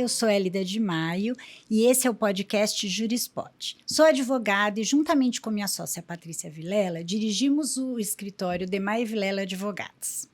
sou Hélida de Maio e esse é o podcast Jurispot. Sou advogada e, juntamente com minha sócia Patrícia Vilela, dirigimos o escritório Demay Vilela Advogados.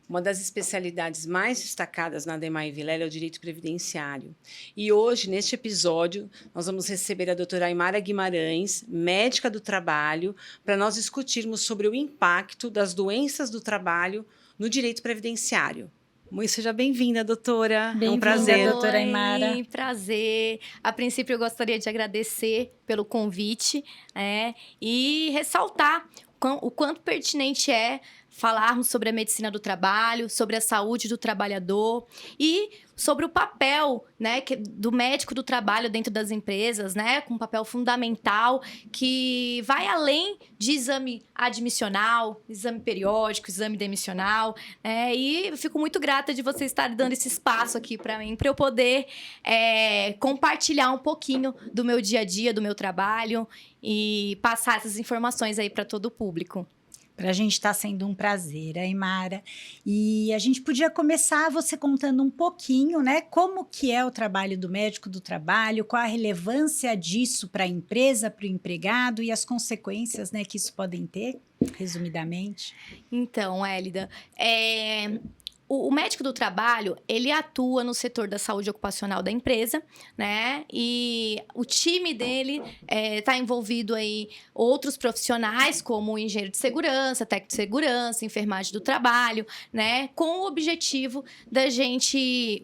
Uma das especialidades mais destacadas na Demay Vilela é o direito previdenciário. E hoje, neste episódio, nós vamos receber a doutora Aymara Guimarães, médica do trabalho, para nós discutirmos sobre o impacto das doenças do trabalho no direito previdenciário. Muito seja bem-vinda, doutora. É um prazer, doutora Aymara. Oi, prazer. A princípio, eu gostaria de agradecer pelo convite, e ressaltar o quanto pertinente é falarmos sobre a medicina do trabalho, sobre a saúde do trabalhador e sobre o papel, do médico do trabalho dentro das empresas, com um papel fundamental que vai além de exame admissional, exame periódico, exame demissional, e eu fico muito grata de você estar dando esse espaço aqui para mim, para eu poder compartilhar um pouquinho do meu dia a dia, do meu trabalho e passar essas informações aí para todo o público. Para a gente está sendo um prazer, Aymara. E a gente podia começar você contando um pouquinho, como que é o trabalho do médico do trabalho, qual a relevância disso para a empresa, para o empregado e as consequências, que isso podem ter, resumidamente. Então, Hélida, o médico do trabalho, ele atua no setor da saúde ocupacional da empresa, E o time dele está envolvido aí outros profissionais, como o engenheiro de segurança, técnico de segurança, enfermagem do trabalho, Com o objetivo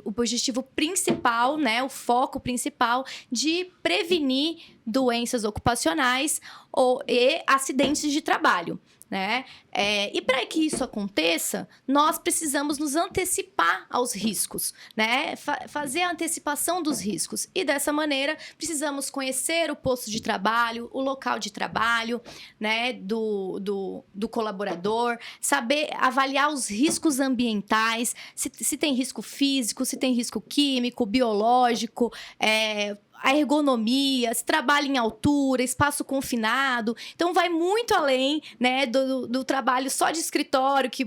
o objetivo principal, o foco principal de prevenir doenças ocupacionais e acidentes de trabalho. E para que isso aconteça, nós precisamos nos antecipar aos riscos, fazer a antecipação dos riscos. E dessa maneira, precisamos conhecer o posto de trabalho, o local de trabalho, do colaborador, saber avaliar os riscos ambientais, se tem risco físico, se tem risco químico, biológico, a ergonomia, se trabalha em altura, espaço confinado. Então, vai muito além, do trabalho só de escritório, que,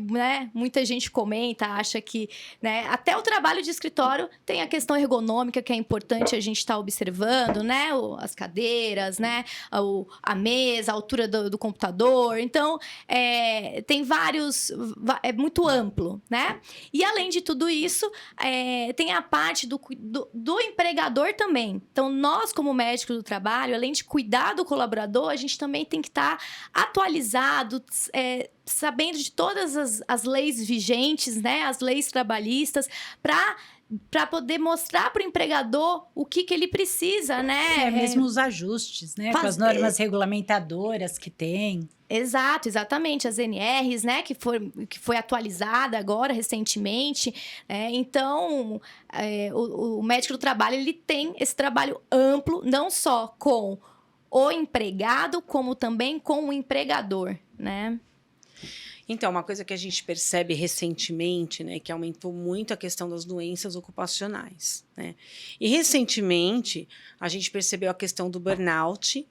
muita gente comenta, acha que, até o trabalho de escritório tem a questão ergonômica, que é importante a gente estar observando, as cadeiras, a mesa, a altura do computador. Então, tem vários... É muito amplo, E, além de tudo isso, tem a parte do empregador também. Então, nós, como médicos do trabalho, além de cuidar do colaborador, a gente também tem que estar atualizado, sabendo de todas as leis vigentes, as leis trabalhistas, para poder mostrar para o empregador o que ele precisa, Mesmo os ajustes, com as normas regulamentadoras que tem. Exato, exatamente. As NRs, que foi atualizada agora, recentemente. Então, o médico do trabalho, ele tem esse trabalho amplo, não só com o empregado, como também com o empregador, Então, uma coisa que a gente percebe recentemente, que aumentou muito a questão das doenças ocupacionais, E recentemente, a gente percebeu a questão do burnout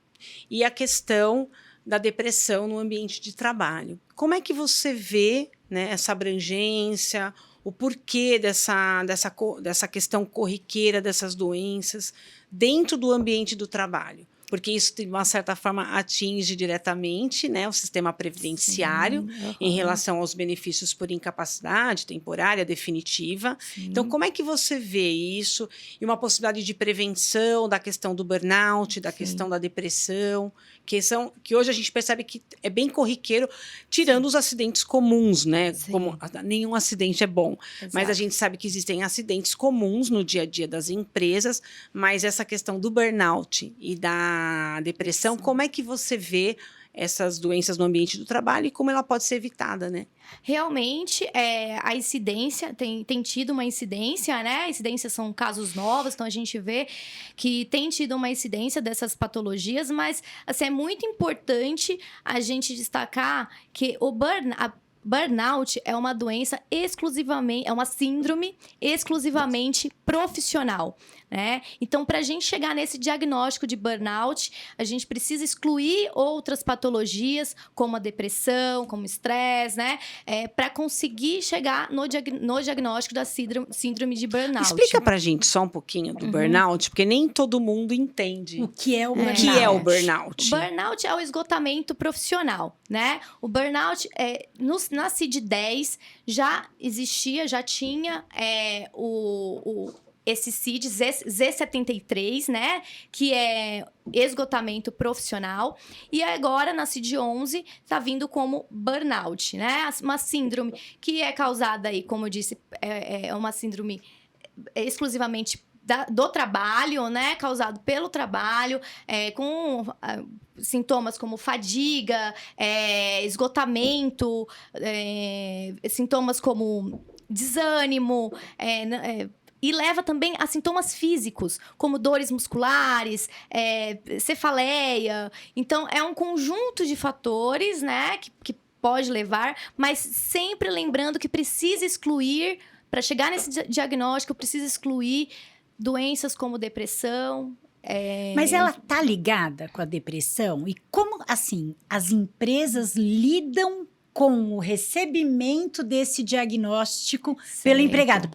e a questão da depressão no ambiente de trabalho. Como é que você vê, essa abrangência, o porquê dessa questão corriqueira dessas doenças dentro do ambiente do trabalho? Porque isso, de uma certa forma, atinge diretamente o sistema previdenciário. Sim, em relação aos benefícios por incapacidade temporária, definitiva. Sim. Então, como é que você vê isso? E uma possibilidade de prevenção da questão do burnout, da Sim. questão da depressão, que hoje a gente percebe que é bem corriqueiro, tirando Sim. os acidentes comuns, Como nenhum acidente é bom. Exato. Mas a gente sabe que existem acidentes comuns no dia a dia das empresas, mas essa questão do burnout e da depressão, Sim. como é que você vê essas doenças no ambiente do trabalho e como ela pode ser evitada, Realmente, a incidência, tem tido uma incidência, Incidências são casos novos, então a gente vê que tem tido uma incidência dessas patologias, mas assim, é muito importante a gente destacar que burnout é uma doença exclusivamente, é uma síndrome exclusivamente profissional, né? Então, para a gente chegar nesse diagnóstico de burnout, a gente precisa excluir outras patologias, como a depressão, como o estresse, né? Para conseguir chegar no diagnóstico da síndrome de burnout. Explica pra gente só um pouquinho do burnout, porque nem todo mundo entende O que é o o burnout? que é o burnout. O burnout é o esgotamento profissional, né? O burnout, na CID-10 já existia, já tinha esse CID Z73, né? Que é esgotamento profissional. E agora, na CID-11, está vindo como burnout, né? Uma síndrome que é causada aí, como eu disse, é uma síndrome exclusivamente do trabalho, né? Causado pelo trabalho, com sintomas como fadiga, esgotamento, sintomas como desânimo, e leva também a sintomas físicos, como dores musculares, cefaleia. Então, é um conjunto de fatores, né, que pode levar, mas sempre lembrando que precisa excluir, para chegar nesse diagnóstico, precisa excluir doenças como depressão. Mas ela tá ligada com a depressão? E como, assim, as empresas lidam com o recebimento desse diagnóstico pelo empregado?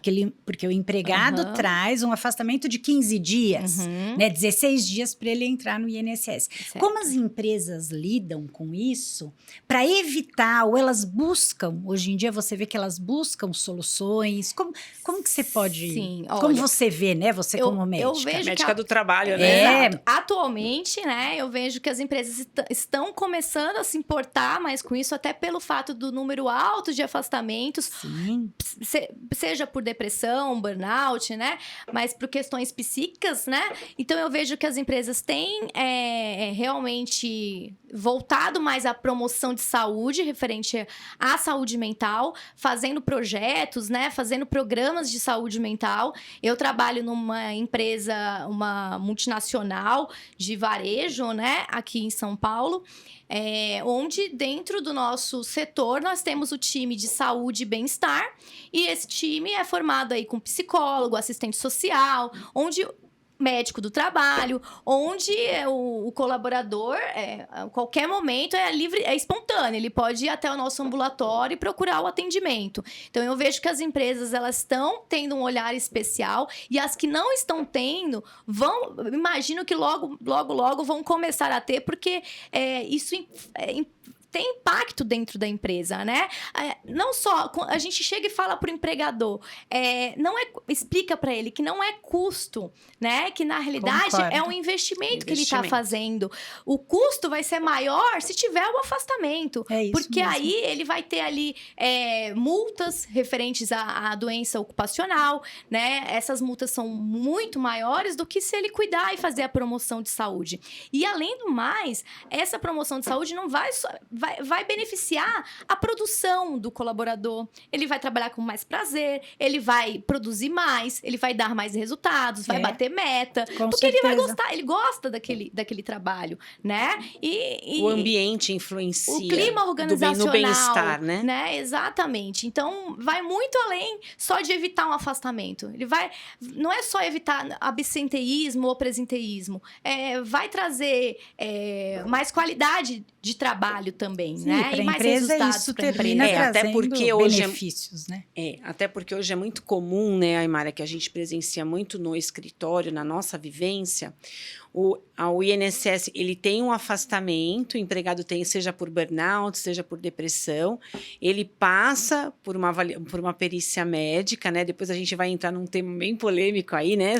Porque o empregado traz um afastamento de 15 dias, né? 16 dias para ele entrar no INSS. Certo. Como as empresas lidam com isso para evitar, ou elas buscam, hoje em dia você vê que elas buscam soluções, como que você pode... Sim, como olha, você vê, né? Você como médica. eu vejo Médica do trabalho, né? Exato. Atualmente, né, eu vejo que as empresas estão começando a se importar mais com isso, até pelo fato do número alto de afastamentos, Sim. seja por depressão, burnout, né, mas por questões psíquicas, né. Então, eu vejo que as empresas têm realmente voltado mais à promoção de saúde, referente à saúde mental, fazendo projetos, né, fazendo programas de saúde mental. Eu trabalho numa empresa, uma multinacional de varejo, né, aqui em São Paulo, onde dentro do nosso setor nós temos o time de saúde e bem-estar, e esse time é formado aí com psicólogo, assistente social, onde médico do trabalho, onde o colaborador, a qualquer momento, é livre, é espontâneo. Ele pode ir até o nosso ambulatório e procurar o atendimento. Então, eu vejo que as empresas, elas estão tendo um olhar especial, e as que não estão tendo, imagino que logo vão começar a ter, porque isso tem impacto dentro da empresa, né? Não só, a gente chega e fala pro empregador, explica para ele que não é custo, né? Que na realidade Concordo. é um investimento que ele tá fazendo. O custo vai ser maior se tiver o afastamento. É isso porque mesmo. aí ele vai ter ali multas referentes à doença ocupacional, né? Essas multas são muito maiores do que se ele cuidar e fazer a promoção de saúde. E além do mais, essa promoção de saúde não vai beneficiar a produção do colaborador. Ele vai trabalhar com mais prazer, ele vai produzir mais, ele vai dar mais resultados, vai bater meta. Com porque certeza. ele vai gostar, ele gosta daquele trabalho, né? E O ambiente influencia. o clima organizacional. No bem-estar, né? Exatamente. Então, vai muito além só de evitar um afastamento. Não é só evitar absenteísmo ou presenteísmo. Vai trazer mais qualidade de trabalho também, Sim, né? para E a mais empresa resultados isso pra termina empresa. até trazendo porque hoje benefícios, né? Até porque hoje é muito comum, né, Aymara, que a gente presencia muito no escritório, na nossa vivência. O INSS, ele tem um afastamento, o empregado tem, seja por burnout, seja por depressão, ele passa por uma perícia médica, né? Depois a gente vai entrar num tema bem polêmico aí, né?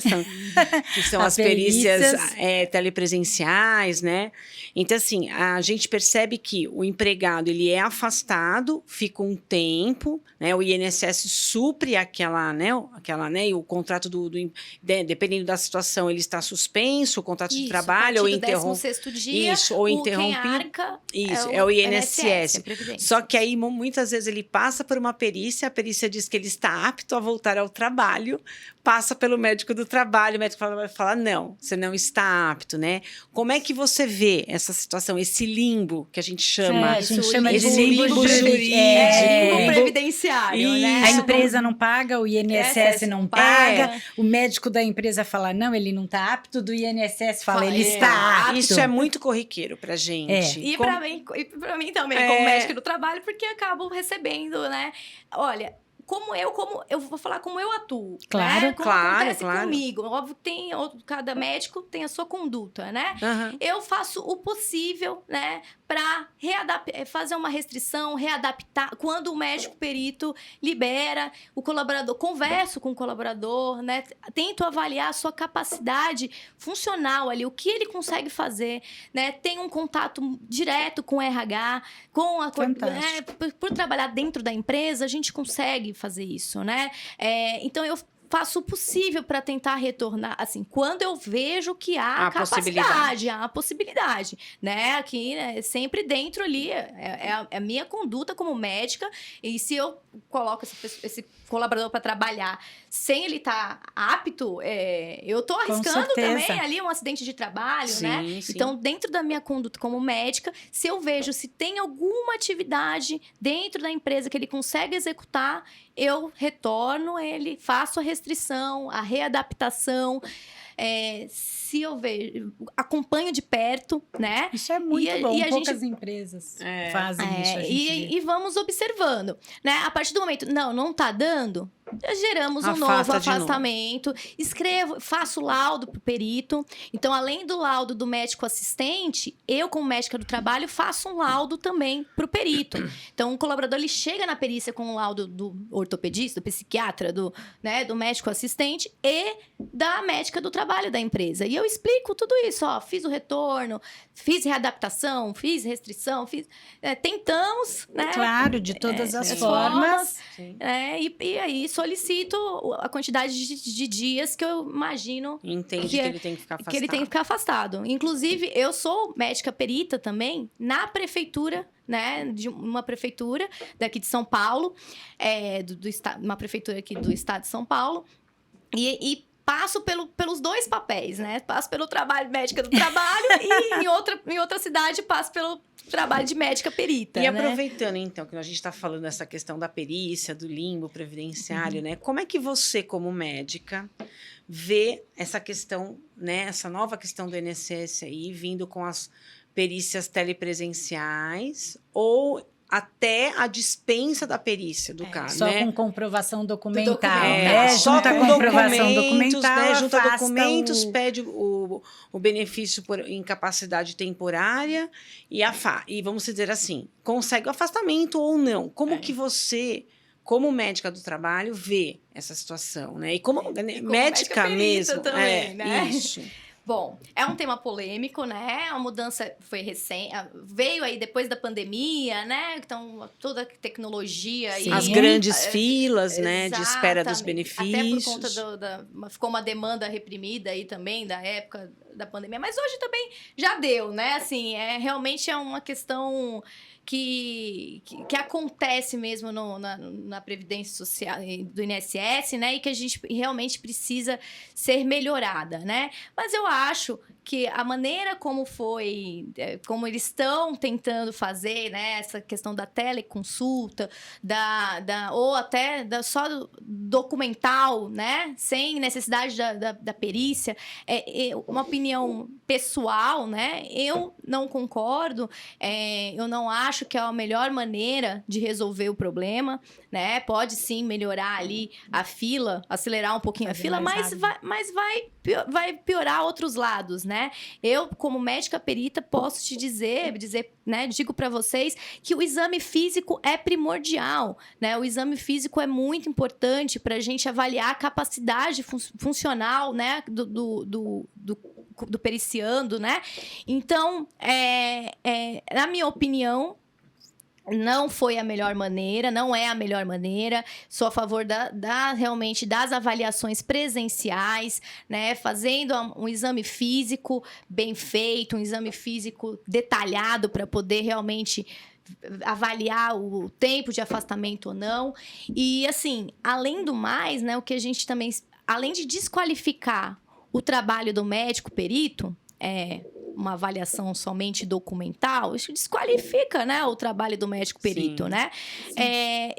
Que são as perícias telepresenciais, né? Então, assim, a gente percebe que o empregado, ele é afastado, fica um tempo, né? O INSS supre aquela, né? E o contrato dependendo da situação, ele está suspenso, o contrato contrato de Isso, trabalho a ou partir do interrompe. 16º dia, Isso, ou quem interrompe. arca Isso, é o INSS. a Previdência. Só que aí, muitas vezes, ele passa por uma perícia, a perícia diz que ele está apto a voltar ao trabalho, passa pelo médico do trabalho, o médico vai falar, não, você não está apto, né? Como é que você vê essa situação, esse limbo que a gente chama? a gente chama de esse limbo limbo jurídico. Limbo previdenciário, né? A Isso. empresa não paga, o INSS não paga, o médico da empresa fala, não, ele não está apto, do INSS fala, ele está apto. Isso é muito corriqueiro pra gente. E para mim também, como médico do trabalho, porque eu acabo recebendo, né? Olha, como eu vou falar como eu atuo, Claro, né? Como acontece comigo. Óbvio que cada médico tem a sua conduta, né? Eu faço o possível, né, para fazer uma restrição, readaptar. Quando o médico perito libera o colaborador, converso com o colaborador, né? Tento avaliar a sua capacidade funcional ali, o que ele consegue fazer, né? Tem um contato direto com o RH, por trabalhar dentro da empresa, a gente consegue fazer isso, né? Então, eu faço o possível para tentar retornar, assim, quando eu vejo que há capacidade, há possibilidade, né? Aqui, né, sempre dentro ali, é a minha conduta como médica, e se eu coloco esse colaborador para trabalhar sem ele estar apto, eu estou arriscando também ali um acidente de trabalho, né? Sim. Então, dentro da minha conduta como médica, se eu vejo se tem alguma atividade dentro da empresa que ele consegue executar, eu retorno ele, faço a restrição, a readaptação. Se eu vejo, acompanho de perto, né? Isso é muito bom, poucas empresas fazem isso. E vamos observando, né? A partir do momento, não tá dando, geramos um novo afastamento, faço laudo pro perito. Então, além do laudo do médico assistente, eu, como médica do trabalho, faço um laudo também pro perito. Então, o colaborador, ele chega na perícia com o laudo do ortopedista, do psiquiatra, do médico assistente e da médica do trabalho da empresa. E eu explico tudo isso, fiz o retorno, fiz readaptação, fiz restrição, tentamos, né? Claro, de todas as formas. E aí solicito a quantidade de dias que eu imagino que ele tem que ficar afastado. Que ele tem que ficar afastado. Inclusive, eu sou médica perita também na prefeitura, né, de uma prefeitura daqui de São Paulo, uma prefeitura aqui do estado de São Paulo, e passo pelos dois papéis, né? Passo pelo trabalho médica do trabalho e em outra cidade passo pelo trabalho de médica perita. E aproveitando, então, que a gente está falando dessa questão da perícia, do limbo previdenciário, né? Como é que você, como médica, vê essa questão, né? Essa nova questão do INSS aí, vindo com as perícias telepresenciais ou até a dispensa da perícia do caso, só né? com comprovação documental, só junta com comprovação documental, né? Junta documentos, pede o benefício por incapacidade temporária e vamos dizer assim, consegue o afastamento ou não. Como que você, como médica do trabalho, vê essa situação, né? E como médica mesmo, também, né? Isso. Bom, é um tema polêmico, né? A mudança foi recente, veio aí depois da pandemia, né? Então, toda a tecnologia e as grandes filas, né, de espera dos benefícios. Até por conta ficou uma demanda reprimida aí também da época da pandemia, mas hoje também já deu, né? Assim, realmente é uma questão que acontece mesmo na Previdência Social do INSS, né? E que a gente realmente precisa ser melhorada, né? Mas eu acho que a maneira como como eles estão tentando fazer, né? Essa questão da teleconsulta, ou até só documental, né? Sem necessidade da perícia, uma opinião pessoal, né? Eu não concordo, eu não acho que é a melhor maneira de resolver o problema, né? Pode sim melhorar ali a fila, acelerar um pouquinho a fila, mas vai piorar outros lados, né? Eu, como médica perita, posso te dizer, né? Digo para vocês que o exame físico é primordial, né? O exame físico é muito importante para a gente avaliar a capacidade funcional, né? Do periciando, né? Então, na minha opinião, Não foi a melhor maneira, não é a melhor maneira. Sou a favor realmente das avaliações presenciais, né? Fazendo um exame físico bem feito, um exame físico detalhado para poder realmente avaliar o tempo de afastamento ou não. E, assim, além do mais, né? O que a gente também... Além de desqualificar o trabalho do médico perito, uma avaliação somente documental, isso desqualifica, né, o trabalho do médico perito, Sim. né?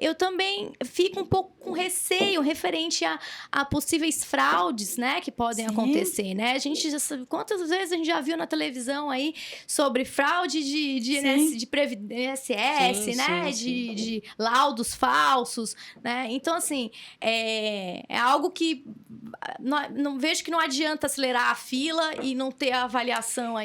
Eu também fico um pouco com receio referente a possíveis fraudes, né, que podem acontecer, né? A gente já sabe quantas vezes a gente já viu na televisão aí sobre fraude de INSS, né? De laudos falsos, né? Então, assim, é algo que não vejo que não adianta acelerar a fila e não ter a avaliação ali.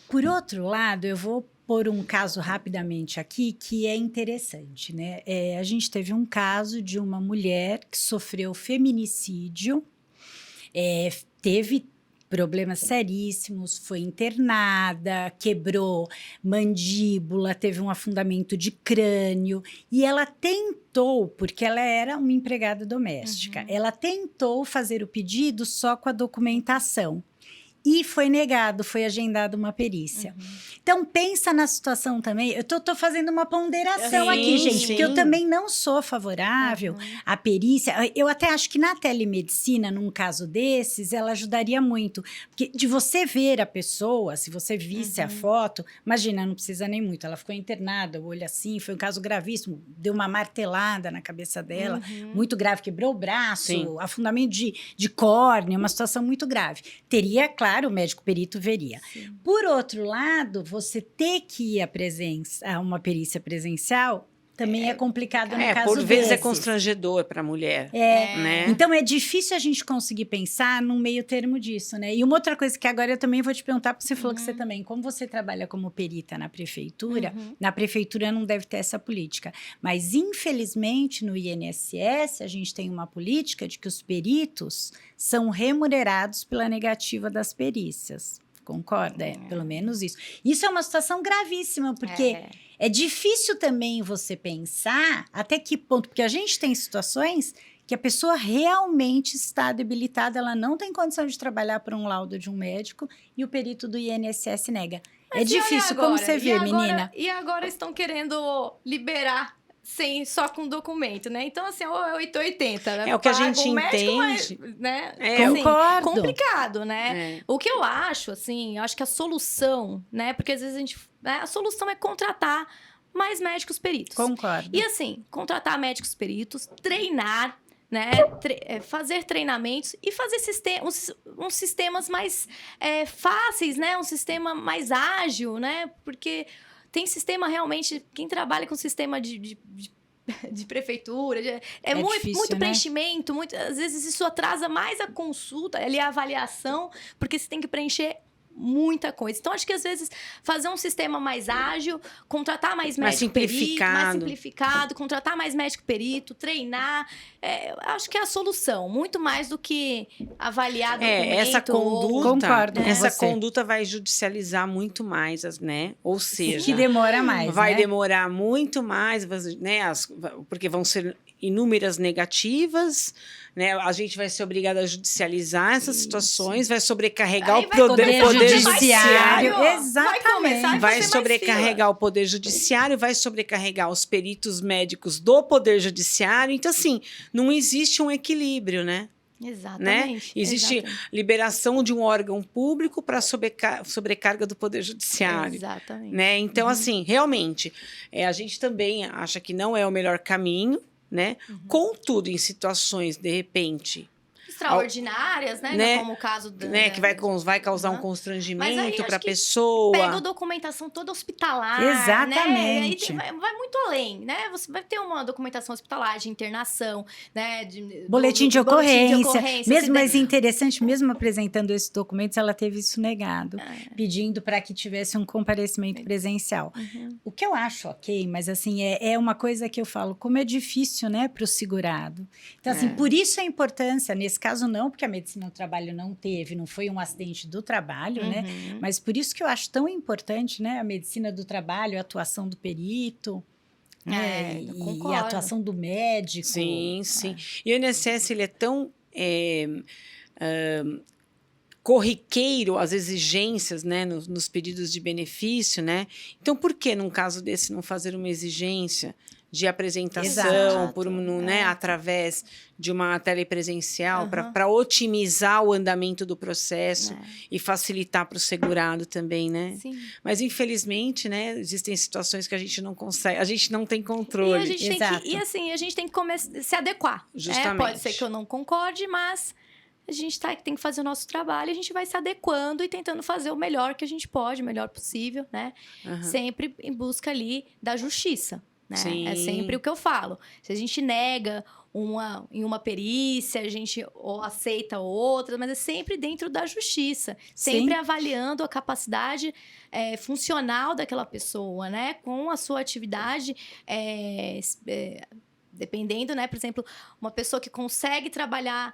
Por outro lado, eu vou pôr um caso rapidamente aqui que é interessante, né? A gente teve um caso de uma mulher que sofreu feminicídio, teve problemas seríssimos, foi internada, quebrou mandíbula, teve um afundamento de crânio e ela tentou, porque ela era uma empregada doméstica, ela tentou fazer o pedido só com a documentação. E foi negado, foi agendada uma perícia. Então, pensa na situação também. Eu tô fazendo uma ponderação aqui, gente, porque eu também não sou favorável à perícia. Eu até acho que na telemedicina, num caso desses, ela ajudaria muito. Porque de você ver a pessoa, se você visse a foto, imagina, não precisa nem muito. Ela ficou internada, o olho assim, foi um caso gravíssimo, deu uma martelada na cabeça dela, muito grave, quebrou o braço, afundamento de córnea, uma situação muito grave. Teria, claro, o médico perito veria. Sim. Por outro lado, você ter que ir a uma perícia presencial também é complicado no caso por vezes desses. é constrangedor para a mulher. Né? Então, é difícil a gente conseguir pensar num meio termo disso, né? E uma outra coisa que agora eu também vou te perguntar, porque você falou que você também, como você trabalha como perita na prefeitura não deve ter essa política. Mas, infelizmente, no INSS, a gente tem uma política de que os peritos são remunerados pela negativa das perícias. Concorda? Pelo menos isso. Isso é uma situação gravíssima, porque é difícil também você pensar até que ponto, porque a gente tem situações que a pessoa realmente está debilitada, ela não tem condição de trabalhar por um laudo de um médico e o perito do INSS nega. Mas difícil, como você vê, menina? E agora estão querendo liberar só com documento, né? Então, assim, é 880, né? É o que a gente entende. Né? Concordo. Assim, complicado, né? O que eu acho, assim, eu acho que a solução, né? Porque às vezes a solução é contratar mais médicos peritos. Concordo. E assim, contratar médicos peritos, treinar, né? Fazer treinamentos e fazer uns sistemas mais fáceis, né? Um sistema mais ágil, né? Porque tem sistema realmente... Quem trabalha com sistema de prefeitura... difícil, muito né? preenchimento. Às vezes isso atrasa mais a consulta, ali a avaliação, porque você tem que preencher muita coisa. Então, acho que às vezes fazer um sistema mais ágil, contratar mais médico perito, mais simplificado, contratar mais médico perito, treinar, acho que é a solução, muito mais do que avaliar documento. Essa conduta, concordo com essa você. conduta vai judicializar muito mais, né? Ou seja, que demora mais, vai né? demorar muito mais, né? Porque vão ser inúmeras negativas, né? A gente vai ser obrigada a judicializar essas situações, vai sobrecarregar o poder judiciário. Exatamente. Vai sobrecarregar o poder judiciário, vai sobrecarregar os peritos médicos do poder judiciário. Então, assim, não existe um equilíbrio, né? Exatamente. Né? Existe liberação de um órgão público para sobrecarga do poder judiciário. Exatamente. Né? Então, assim, realmente, a gente também acha que não é o melhor caminho, né? Contudo, em situações, de repente... extraordinárias, né? Como o caso que vai causar um constrangimento para a que pessoa. Pega a documentação toda hospitalar. Exatamente. Né? E aí vai muito além, né? Você vai ter uma documentação hospitalar de internação, né? Boletim de ocorrência. Mesmo mais interessante, mesmo apresentando esses documentos, ela teve isso negado, pedindo para que tivesse um comparecimento presencial. O que eu acho ok, mas assim, é uma coisa que eu falo, como é difícil, né, para o segurado. Então, assim, por isso a importância, nesse caso não, porque a medicina do trabalho não foi um acidente do trabalho, né? Mas por isso que eu acho tão importante, né? A medicina do trabalho, a atuação do perito, né? eu E concordo. a atuação do médico. Sim, sim. E o INSS, ele é tão corriqueiro às exigências, né, nos pedidos de benefício, né? Então, por que, num caso desse, não fazer uma exigência de apresentação Exato, né, através de uma telepresencial Aham. para otimizar o andamento do processo e facilitar para o segurado também, né? Sim. Mas, infelizmente, né, existem situações que a gente não consegue, a gente não tem E controle. a gente Exato. a gente tem que se adequar. Justamente. Pode ser que eu não concorde, mas a gente tem que fazer o nosso trabalho, a gente vai se adequando e tentando fazer o melhor que a gente pode, o melhor possível, né? Sempre em busca ali da justiça, né? Sim. É sempre o que eu falo. Se a gente nega em uma perícia, a gente ou aceita outra, mas é sempre dentro da justiça. Sempre Sim. avaliando a capacidade funcional daquela pessoa, né? Com a sua atividade dependendo, né? Por exemplo, uma pessoa que consegue trabalhar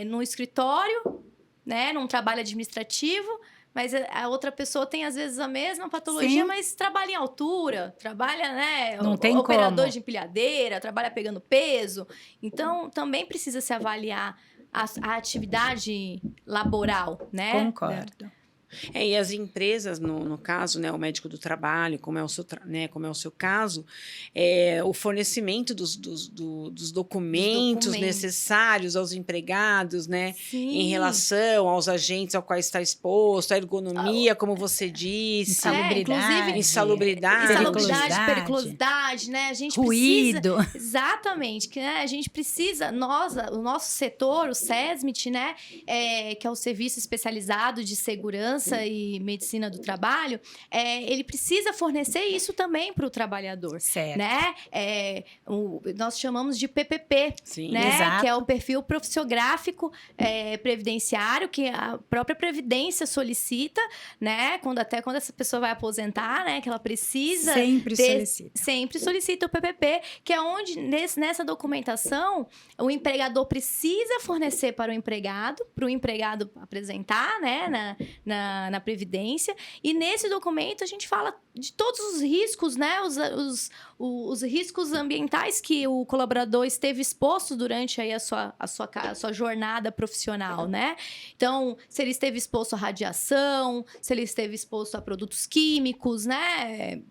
no escritório, né? Num trabalho administrativo, mas a outra pessoa tem, às vezes, a mesma patologia, Sim. mas trabalha em altura, trabalha, né? Não tem operador como. de empilhadeira, trabalha pegando peso. Então, também precisa se avaliar a atividade laboral, né? Concordo. E as empresas, no caso, né, o médico do trabalho, como é o seu caso, o fornecimento dos documentos necessários aos empregados, né, em relação aos agentes ao quais está exposto, a ergonomia, como você disse, insalubridade, periculosidade, né? A gente ruído. Precisa, exatamente, que né, a gente precisa, o nosso setor, o SESMIT, né, que é o Serviço Especializado de Segurança e Medicina do Trabalho, ele precisa fornecer isso também para o trabalhador, certo, né? Nós chamamos de PPP, sim, né? exato. Que é o perfil profissiográfico previdenciário que a própria Previdência solicita, né? Quando essa pessoa vai aposentar, né? Que ela precisa sempre solicita o PPP, que é onde nessa documentação o empregador precisa fornecer para o empregado apresentar, né? Na Previdência. E nesse documento a gente fala de todos os riscos, né? Os riscos ambientais que o colaborador esteve exposto durante aí a sua jornada profissional, né? Então, se ele esteve exposto à radiação, se ele esteve exposto a produtos químicos, né?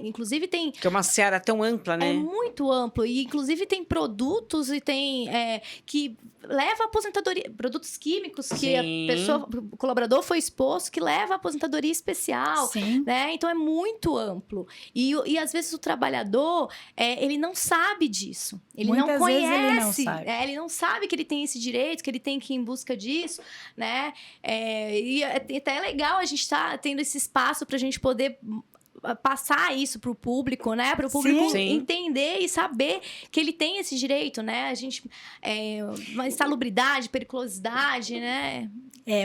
Inclusive tem... Que é uma seara tão ampla, né? É muito amplo. E, inclusive, tem produtos e tem... que leva a aposentadoria... Produtos químicos que o colaborador foi exposto, que leva a aposentadoria especial, né? Então, é muito amplo. E às vezes, o trabalhador, ele não sabe disso. Ele não conhece. Ele não sabe. Ele não sabe que ele tem esse direito, que ele tem que ir em busca disso, né? E até é legal a gente estar tendo esse espaço para a gente poder passar isso para o público, né? Para o público entender e saber que ele tem esse direito, né? A gente... uma insalubridade, periculosidade, né?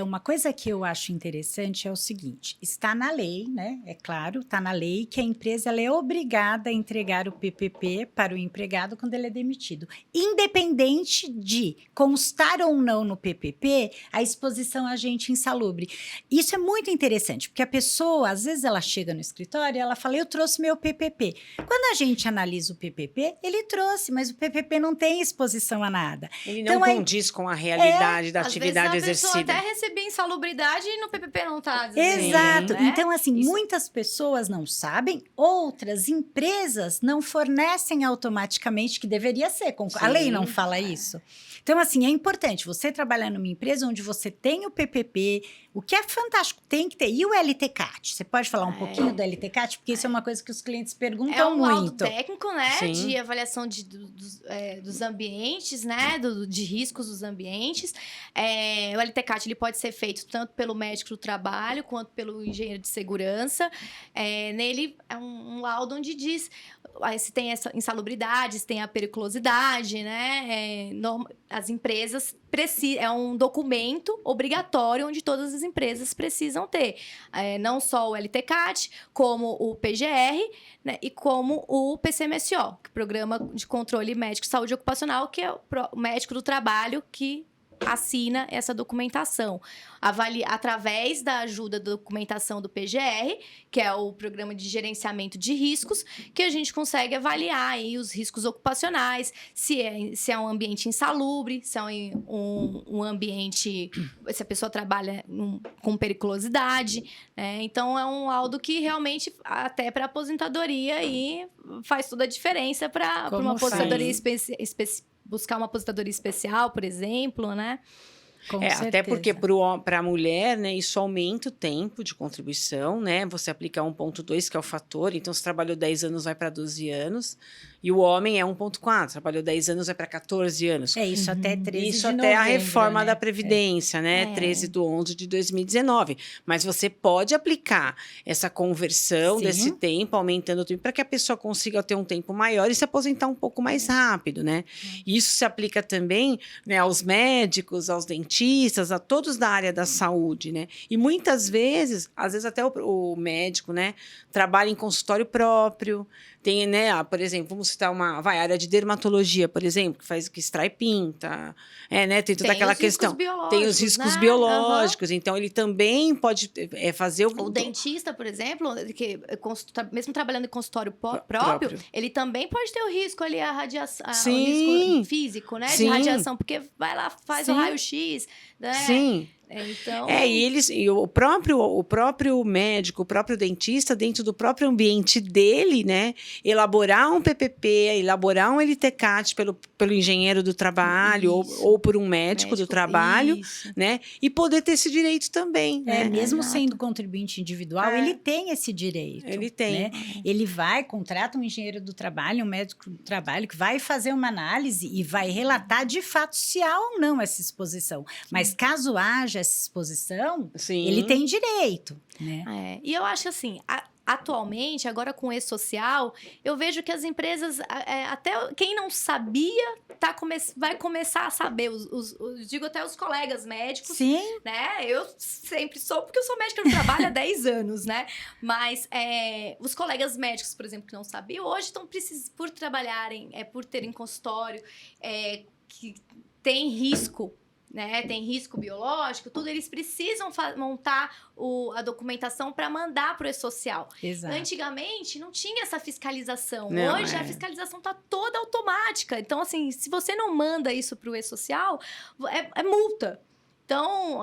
Uma coisa que eu acho interessante é o seguinte, está na lei, né? É claro, está na lei que a empresa ela é obrigada a entregar o PPP para o empregado quando ele é demitido. Independente de constar ou não no PPP, a exposição a agente insalubre. Isso é muito interessante, porque a pessoa, às vezes ela chega no escritório e ela fala, eu trouxe meu PPP. Quando a gente analisa o PPP, ele trouxe, mas o PPP não tem exposição a nada. Ele não condiz com a realidade da atividade exercida. Até receber insalubridade e no PPP não tá dizendo. Exato. Né? Então, assim, muitas pessoas não sabem, outras empresas não fornecem automaticamente, que deveria ser. A lei não fala isso. Então, assim, é importante você trabalhar numa empresa onde você tem o PPP, o que é fantástico, tem que ter. E o LTCAT? Você pode falar um pouquinho do LTCAT? Porque isso é uma coisa que os clientes perguntam muito. É um laudo técnico, né? De avaliação dos ambientes, né? De riscos dos ambientes. O LTCAT ele pode ser feito tanto pelo médico do trabalho quanto pelo engenheiro de segurança. Nele é um laudo onde diz se tem essa insalubridade, se tem a periculosidade, né? As empresas precisam... É um documento obrigatório onde todas as empresas precisam ter. Não só o LTCAT, como o PGR, né? E como o PCMSO, que é o Programa de Controle Médico de Saúde Ocupacional, que é o médico do trabalho que assina essa documentação. Através da ajuda da documentação do PGR, que é o Programa de Gerenciamento de Riscos, que a gente consegue avaliar aí os riscos ocupacionais, se é um ambiente insalubre, se é um ambiente, se a pessoa trabalha com periculosidade, né? Então, é um laudo que realmente, até para aposentadoria, aí faz toda a diferença para uma aposentadoria buscar uma aposentadoria especial, por exemplo, né? Até porque para a mulher, né, isso aumenta o tempo de contribuição, né? Você aplica 1,2, que é o fator, então se trabalhou 10 anos, vai para 12 anos. E o homem é 1,4, trabalhou 10 anos, vai para 14 anos. Isso até 13 de Isso até novembro, a reforma né? da Previdência, né? 13/11 de 2019. Mas você pode aplicar essa conversão desse tempo, aumentando o tempo, para que a pessoa consiga ter um tempo maior e se aposentar um pouco mais rápido, né? E isso se aplica também, né, aos médicos, aos dentistas, a todos da área da saúde, né? E muitas vezes, às vezes até o médico, né, trabalha em consultório próprio. Tem, né, por exemplo, vamos citar área de dermatologia, por exemplo, que extrai pinta, né, tem toda aquela questão. Tem os riscos biológicos, então ele também pode fazer o dentista, por exemplo, que mesmo trabalhando em consultório próprio, ele também pode ter o risco ali, o risco físico, né, de radiação, porque vai lá, faz o raio-x, né? Sim. Então... E o próprio médico, o próprio dentista, dentro do próprio ambiente dele, né, elaborar um PPP, elaborar um LTCAT pelo engenheiro do trabalho ou por um médico do trabalho, né, e poder ter esse direito também. Né? Mesmo sendo contribuinte individual, ele tem esse direito. Ele tem. Né? Ele contrata um engenheiro do trabalho, um médico do trabalho, que vai fazer uma análise e vai relatar de fato se há ou não essa exposição. Mas caso haja essa exposição, ele tem direito, né? E eu acho assim, atualmente, agora com o e-social, eu vejo que as empresas, até quem não sabia, vai começar a saber. Digo até os colegas médicos. Sim. Né? Eu sempre sou, porque eu sou médica do trabalho há 10 anos, né? Mas os colegas médicos, por exemplo, que não sabiam, hoje estão por trabalharem, por terem consultório, que tem risco, né, tem risco biológico, tudo, eles precisam montar a documentação para mandar para o e-social. Exato. Antigamente, não tinha essa fiscalização. Hoje, a fiscalização está toda automática. Então, assim, se você não manda isso para o e-social, é multa. Então,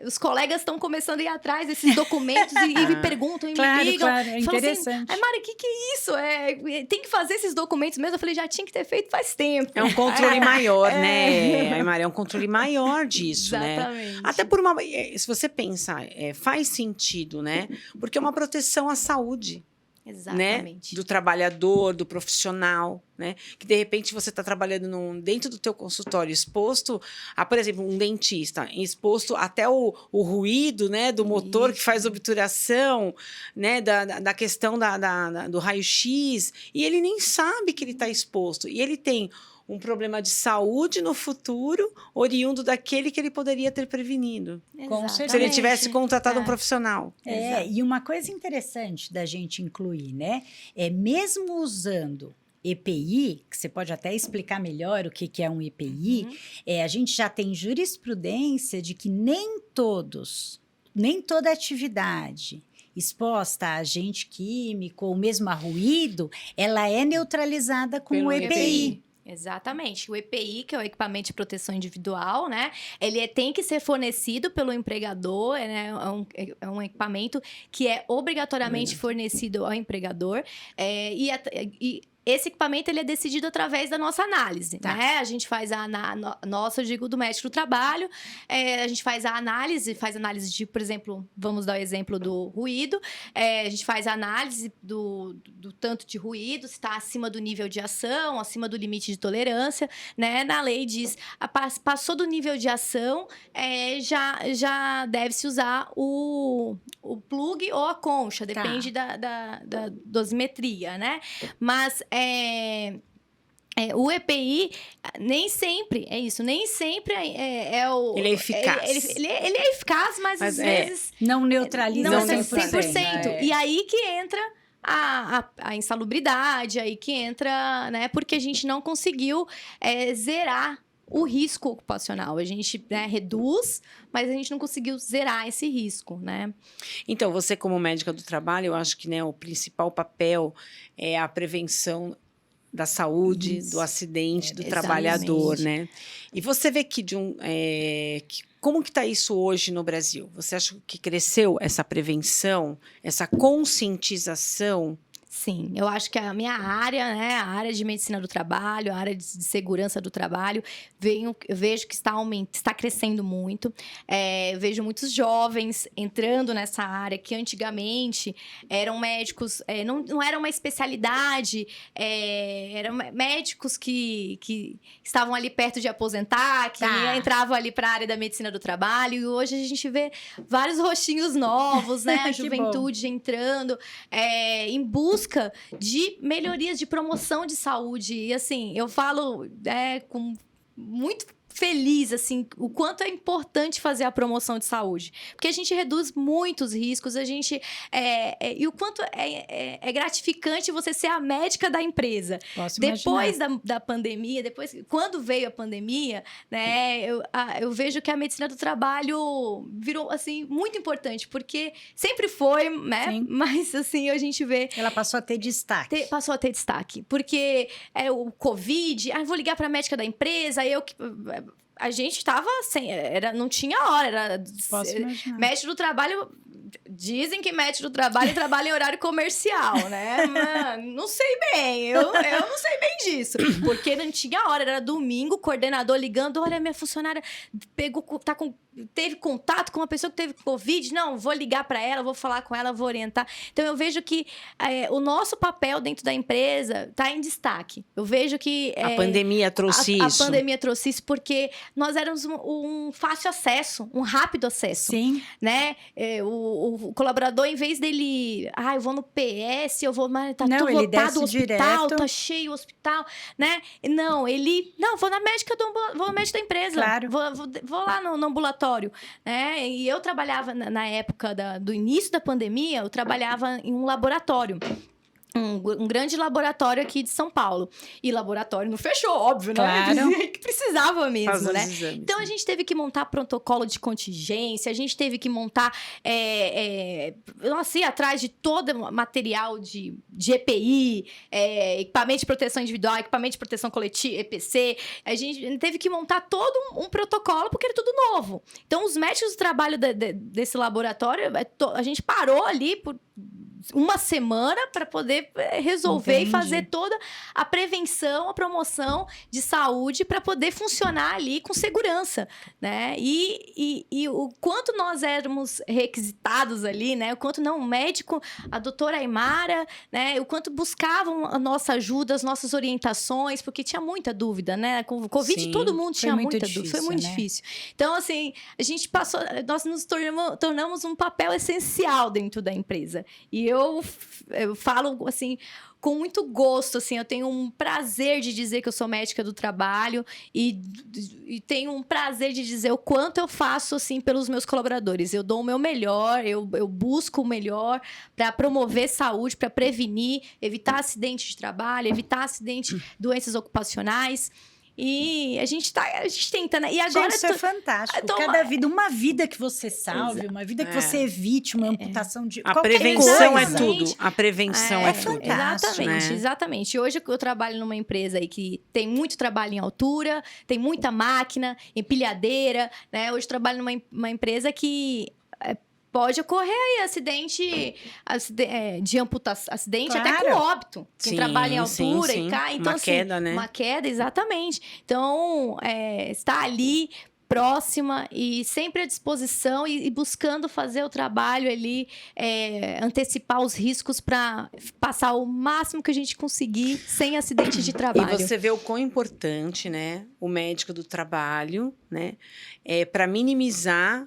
os colegas estão começando a ir atrás desses documentos e me perguntam, e me ligam. Claro, é interessante. Assim, Mari, o que é isso? Tem que fazer esses documentos mesmo? Eu falei, já tinha que ter feito faz tempo. É um controle maior, né? Mari, é um controle maior disso, Exatamente. Né? Até se você pensar, faz sentido, né? Porque é uma proteção à saúde. Exatamente. Né? Do trabalhador, do profissional, né? Que de repente você está trabalhando dentro do teu consultório, exposto a, por exemplo, um dentista, exposto até o ruído, né? Do motor que faz obturação, né? Da questão do raio-x, e ele nem sabe que ele está exposto, e ele tem um problema de saúde no futuro, oriundo daquele que ele poderia ter prevenido. Com certeza. Se ele tivesse contratado um profissional. E uma coisa interessante da gente incluir, né? Mesmo usando EPI, que você pode até explicar melhor o que é um EPI, a gente já tem jurisprudência de que nem toda atividade exposta a agente químico ou mesmo a ruído, ela é neutralizada com o EPI. Exatamente. O EPI, que é o equipamento de proteção individual, né? Ele tem que ser fornecido pelo empregador, né? É um equipamento que é obrigatoriamente fornecido ao empregador. Esse equipamento ele é decidido através da nossa análise, né? A gente faz eu digo do médico do trabalho, a gente faz análise de, por exemplo, vamos dar o exemplo do ruído, a gente faz a análise do tanto de ruído, se está acima do nível de ação, acima do limite de tolerância, né? Na lei diz, passou do nível de ação, já deve-se usar o plug ou a concha, depende da dosimetria, né? Mas o EPI nem sempre nem sempre ele é eficaz. Ele é eficaz, mas às vezes não neutraliza 100%. E aí que entra a insalubridade, aí que entra, né? Porque a gente não conseguiu zerar o risco ocupacional. A gente, né, reduz, mas a gente não conseguiu zerar esse risco, né? Então, você como médica do trabalho, eu acho que, né, o principal papel é a prevenção da saúde, do acidente, do trabalhador, né? E você vê que como que está isso hoje no Brasil? Você acha que cresceu essa prevenção, essa conscientização? Sim, eu acho que a minha área, né, a área de medicina do trabalho, a área de segurança do trabalho, eu vejo que está crescendo muito. Eu vejo muitos jovens entrando nessa área que antigamente eram médicos, não era uma especialidade, eram médicos que estavam ali perto de aposentar, que entravam ali para a área da medicina do trabalho, e hoje a gente vê vários rostinhos novos, né, a juventude entrando em busca de melhorias de promoção de saúde. E assim, eu falo com muito feliz, assim, o quanto é importante fazer a promoção de saúde. Porque a gente reduz muitos riscos, e o quanto é gratificante você ser a médica da empresa. Posso depois imaginar. da pandemia, quando veio a pandemia, né, eu vejo que a medicina do trabalho virou, assim, muito importante, porque sempre foi, né? Sim. Mas, assim, a gente vê... Ela passou a ter destaque. Passou a ter destaque, porque o Covid, vou ligar para a médica da empresa, a gente estava sem, não tinha hora, Posso imaginar. médico do trabalho, dizem que médico do trabalho trabalha em horário comercial, né? Mas não sei bem, eu não sei bem disso, porque não tinha hora, era domingo, o coordenador ligando, olha, minha funcionária teve contato com uma pessoa que teve Covid, não, vou ligar para ela, vou falar com ela, vou orientar. Então, eu vejo que o nosso papel dentro da empresa está em destaque. Eu vejo que... A pandemia trouxe isso. A pandemia trouxe isso porque nós éramos um fácil acesso, um rápido acesso. Sim. Né? O colaborador, em vez dele... eu vou no PS, eu vou... Mas tá tudo ele lotado desce o hospital, direto. tá cheio o hospital, né? Não, vou na médica vou na médica da empresa. Claro. Vou lá no ambulatório. Né? E eu trabalhava, na época do início da pandemia, eu trabalhava em um laboratório. Um grande laboratório aqui de São Paulo. E laboratório não fechou, óbvio, Claro. né? Que precisava mesmo, Fazer os né? exames, Então, a gente teve que montar protocolo de contingência, a gente teve que montar... ir atrás de todo material de EPI, equipamento de proteção individual, equipamento de proteção coletiva, EPC. A gente teve que montar todo um protocolo, porque era tudo novo. Então, os médicos do trabalho desse laboratório, a gente parou ali por uma semana para poder resolver Entendi. e fazer toda a prevenção, a promoção de saúde para poder funcionar ali com segurança, né? E o quanto nós éramos requisitados ali, né? O quanto o médico, a doutora Aymara, né? O quanto buscavam a nossa ajuda, as nossas orientações, porque tinha muita dúvida, né? Com o Covid, Sim, todo mundo tinha muito muita difícil, dúvida. Foi muito né? difícil. Então, assim, nós nos tornamos um papel essencial dentro da empresa. E eu falo, assim, com muito gosto, assim, eu tenho um prazer de dizer que eu sou médica do trabalho e tenho um prazer de dizer o quanto eu faço, assim, pelos meus colaboradores. Eu dou o meu melhor, eu busco o melhor para promover saúde, para prevenir, evitar acidente de trabalho, evitar doenças ocupacionais. E a gente tenta, né? E agora... Gente, isso é fantástico. Uma vida que você salve, uma vida que você evite, uma amputação de A qualquer prevenção coisa. é tudo. A prevenção é tudo. fantástico. Exatamente. Hoje eu trabalho numa empresa aí que tem muito trabalho em altura, tem muita máquina, empilhadeira, né? Hoje eu trabalho numa empresa que... pode ocorrer aí acidente de amputação, acidente até com óbito. Quem trabalha em altura e cai. Então, uma queda, né? Uma queda, exatamente. Então, está ali próxima e sempre à disposição e buscando fazer o trabalho ali, antecipar os riscos para passar o máximo que a gente conseguir sem acidente de trabalho. E você vê o quão importante, né, o médico do trabalho, né, para minimizar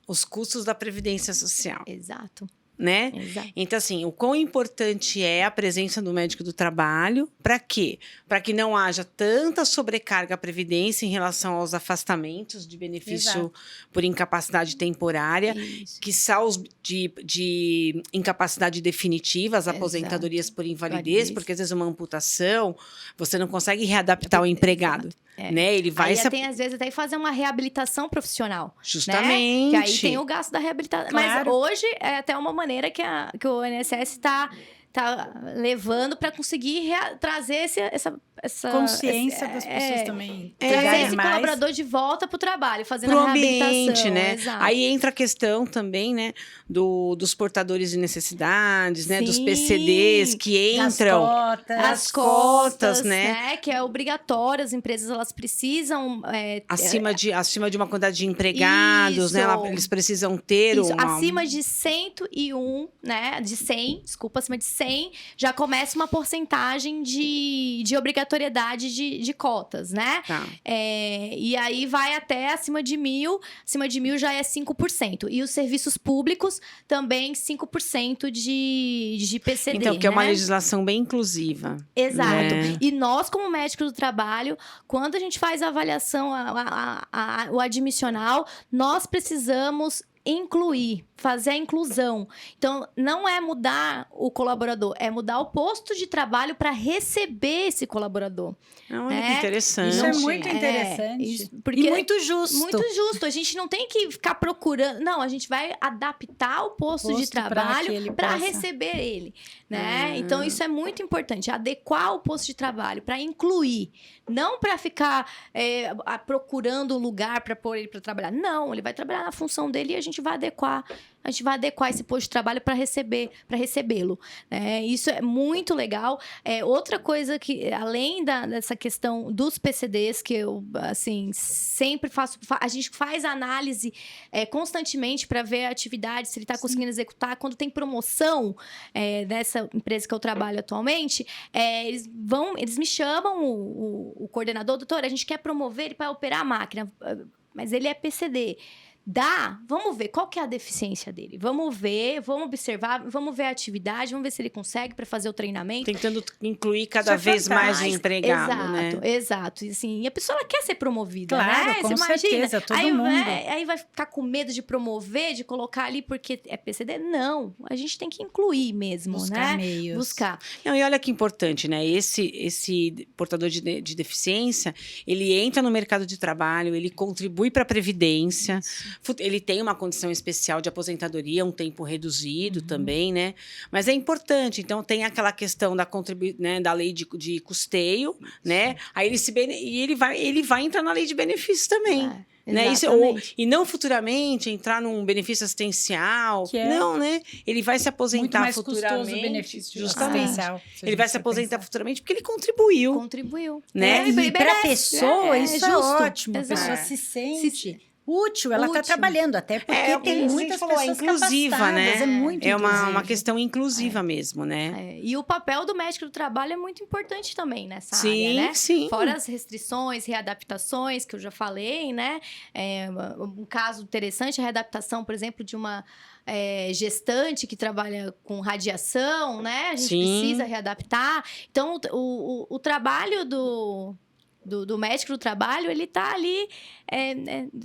os custos da Previdência Social. Exato. Né? Exato. Então, assim, o quão importante é a presença do médico do trabalho, para quê? Para que não haja tanta sobrecarga à Previdência em relação aos afastamentos de benefício por incapacidade temporária, que são os de incapacidade definitiva, as aposentadorias por invalidez, porque às vezes uma amputação, você não consegue readaptar o empregado. né? Ele vai Aí tem, às vezes, até fazer uma reabilitação profissional. Justamente. Né? Que aí tem o gasto da reabilitação. Claro. Mas hoje é até uma maneira que o INSS está levando para conseguir trazer essa consciência das pessoas também. Trazer esse mais. colaborador de volta para o trabalho, fazendo Pro a reabilitação. ambiente, né? Exato. Aí entra a questão também, né, dos portadores de necessidades, né, dos Sim. PCDs que entram. As cotas, né? Que é obrigatório, as empresas elas precisam Acima de uma quantidade de empregados, né? Isso. Eles precisam ter isso, uma... acima de 101, né? De 100, desculpa, acima de 100, já começa uma porcentagem de obrigatoriedade de cotas, né? Tá. E aí vai até acima de 1.000. Acima de 1.000 já é 5%. E os serviços públicos também 5% de PCD. Então, que é uma né? legislação bem inclusiva. Exato. Né? E nós, como médicos do trabalho, quando a gente faz a avaliação, o admissional, nós precisamos incluir, fazer a inclusão. Então, não é mudar o colaborador, é mudar o posto de trabalho para receber esse colaborador. Olha que interessante. Isso é muito interessante. Porque e muito justo. Muito justo. A gente não tem que ficar procurando. Não, a gente vai adaptar o posto de trabalho para receber ele. Né? Então, isso é muito importante. Adequar o posto de trabalho para incluir. Não para ficar procurando um lugar para pôr ele para trabalhar. Não, ele vai trabalhar na função dele e a gente vai adequar. A gente vai adequar esse posto de trabalho para recebê-lo. Isso é muito legal. Outra coisa que, além dessa questão dos PCDs, que eu, assim, sempre faço... A gente faz análise constantemente para ver a atividade, se ele está conseguindo executar. Quando tem promoção dessa empresa que eu trabalho atualmente, eles me chamam, o coordenador, doutor, a gente quer promover ele para operar a máquina, mas ele é PCD. Vamos ver qual que é a deficiência dele. Vamos ver, vamos observar, vamos ver a atividade, vamos ver se ele consegue para fazer o treinamento. Tentando incluir cada vez mais o empregado, né? Exato. E, assim, e a pessoa ela quer ser promovida, claro, né? Com Você certeza, imagina? todo mundo. Aí vai ficar com medo de promover, de colocar ali porque é PCD? Não, a gente tem que incluir mesmo, Buscar né? meios. Buscar. Não, e olha que importante, né? Esse portador de deficiência, ele entra no mercado de trabalho, ele contribui para a Previdência, ele tem uma condição especial de aposentadoria, um tempo reduzido também, né? Mas é importante, então tem aquela questão da lei de custeio, né? Aí ele vai entrar na lei de benefícios também. Né? E não futuramente entrar num benefício assistencial. Não, né? Ele vai se aposentar muito mais futuramente. O benefício justamente. Ele vai se aposentar futuramente porque ele contribuiu. Né? E para a pessoa, isso é ótimo. Exato. A pessoa se sente útil, ela está trabalhando, até porque tem muitas pessoas inclusiva, né? É muito uma questão inclusiva mesmo, né? E o papel do médico do trabalho é muito importante também nessa sim, área, né? Sim. Fora as restrições, readaptações, que eu já falei, né? Um caso interessante, a readaptação, por exemplo, de uma gestante que trabalha com radiação, né? A gente precisa readaptar. Então, o trabalho do médico do trabalho, ele tá ali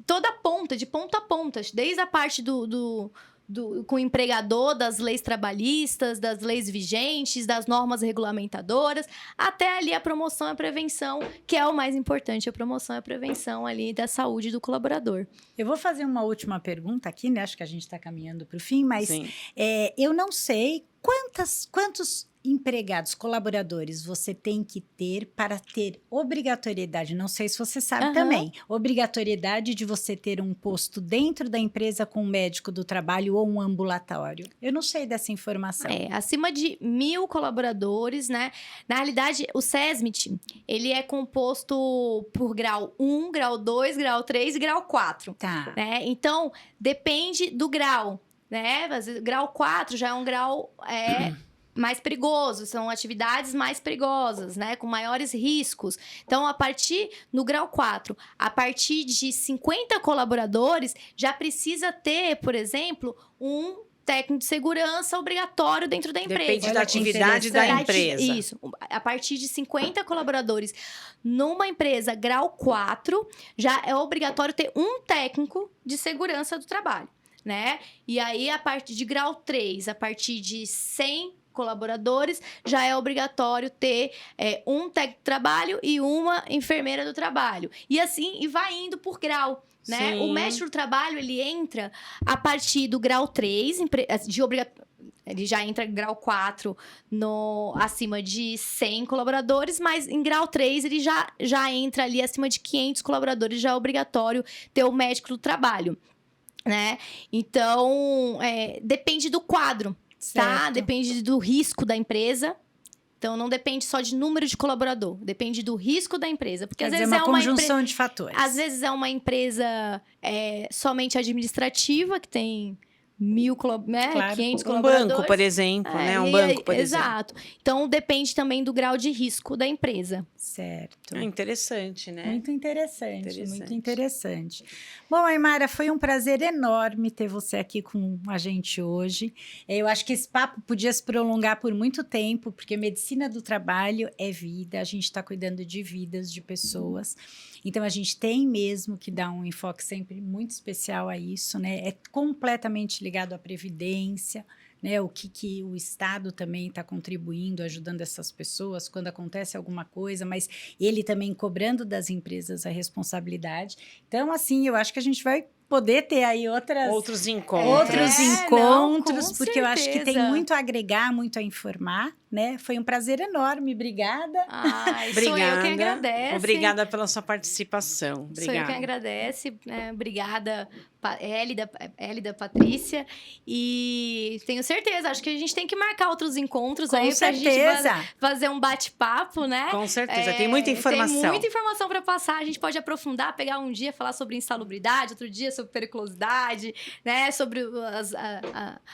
toda a ponta, de ponta a ponta, desde a parte com o empregador, das leis trabalhistas, das leis vigentes, das normas regulamentadoras, até ali a promoção e a prevenção, que é o mais importante, a promoção e a prevenção ali da saúde do colaborador. Eu vou fazer uma última pergunta aqui, né? Acho que a gente está caminhando para o fim, mas eu não sei quantos empregados, colaboradores você tem que ter para ter obrigatoriedade, não sei se você sabe também, obrigatoriedade de você ter um posto dentro da empresa com um médico do trabalho ou um ambulatório. Eu não sei dessa informação. Acima de 1.000 colaboradores, né? Na realidade, o SESMIT, ele é composto por grau 1, grau 2, grau 3 e grau 4. Tá. Né? Então, depende do grau, né? Grau 4 já é um grau mais perigoso, são atividades mais perigosas, né? Com maiores riscos. Então, no grau 4, a partir de 50 colaboradores, já precisa ter, por exemplo, um técnico de segurança obrigatório dentro da empresa. Depende da atividade da empresa. Isso. A partir de 50 colaboradores, numa empresa grau 4, já é obrigatório ter um técnico de segurança do trabalho, né? E aí, a partir de grau 3, a partir de 100 colaboradores, já é obrigatório ter um técnico do trabalho e uma enfermeira do trabalho. E assim, e vai indo por grau. Né? O médico do trabalho, ele entra a partir do grau 3, ele já entra em grau 4 acima de 100 colaboradores, mas em grau 3 ele já entra ali acima de 500 colaboradores, já é obrigatório ter o médico do trabalho, né? Então, depende do quadro, tá? Depende do risco da empresa. Então, não depende só de número de colaborador, depende do risco da empresa. Porque Quer às dizer, vezes uma conjunção de fatores. Às vezes é uma empresa somente administrativa, que tem 500 colaboradores. Um banco, por exemplo, né? Um banco, por exemplo. Exato. Então, depende também do grau de risco da empresa. Certo. Interessante, né? Muito interessante, muito interessante. Bom, Aymara, foi um prazer enorme ter você aqui com a gente hoje. Eu acho que esse papo podia se prolongar por muito tempo, porque medicina do trabalho é vida, a gente está cuidando de vidas de pessoas. Então, a gente tem mesmo que dar um enfoque sempre muito especial a isso, né? É completamente ligado à previdência, né? O que o Estado também está contribuindo, ajudando essas pessoas quando acontece alguma coisa, mas ele também cobrando das empresas a responsabilidade. Então, assim, eu acho que a gente vai poder ter aí outros encontros, porque eu acho que tem muito a agregar, muito a informar, né? Foi um prazer enorme, obrigada. Sou eu quem agradece. Obrigada pela sua participação. Obrigada. Sou eu quem agradece. Obrigada, Hélida, Patrícia. E tenho certeza, acho que a gente tem que marcar outros encontros Com aí certeza. pra gente fazer um bate-papo, né? Com certeza, tem muita informação. Tem muita informação para passar, a gente pode aprofundar, pegar um dia, falar sobre insalubridade, outro dia sobre periculosidade, né? Sobre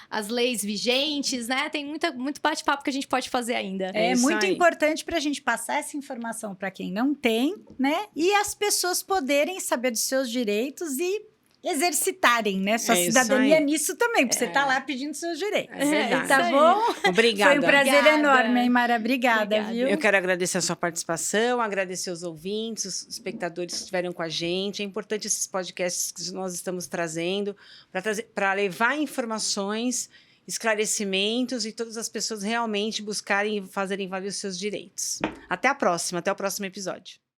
as leis vigentes, né? Tem muito bate-papo que a gente pode fazer ainda. É muito importante para a gente passar essa informação para quem não tem, né? E as pessoas poderem saber dos seus direitos e exercitarem, né? Sua cidadania nisso também, porque você tá lá pedindo seus direitos. É verdade. Tá bom? Obrigada. Foi um prazer enorme, hein, Mara? Obrigada, viu? Eu quero agradecer a sua participação, agradecer os ouvintes, os espectadores que estiveram com a gente. É importante esses podcasts que nós estamos trazendo para levar informações, esclarecimentos e todas as pessoas realmente buscarem e fazerem valer os seus direitos. Até a próxima, até o próximo episódio.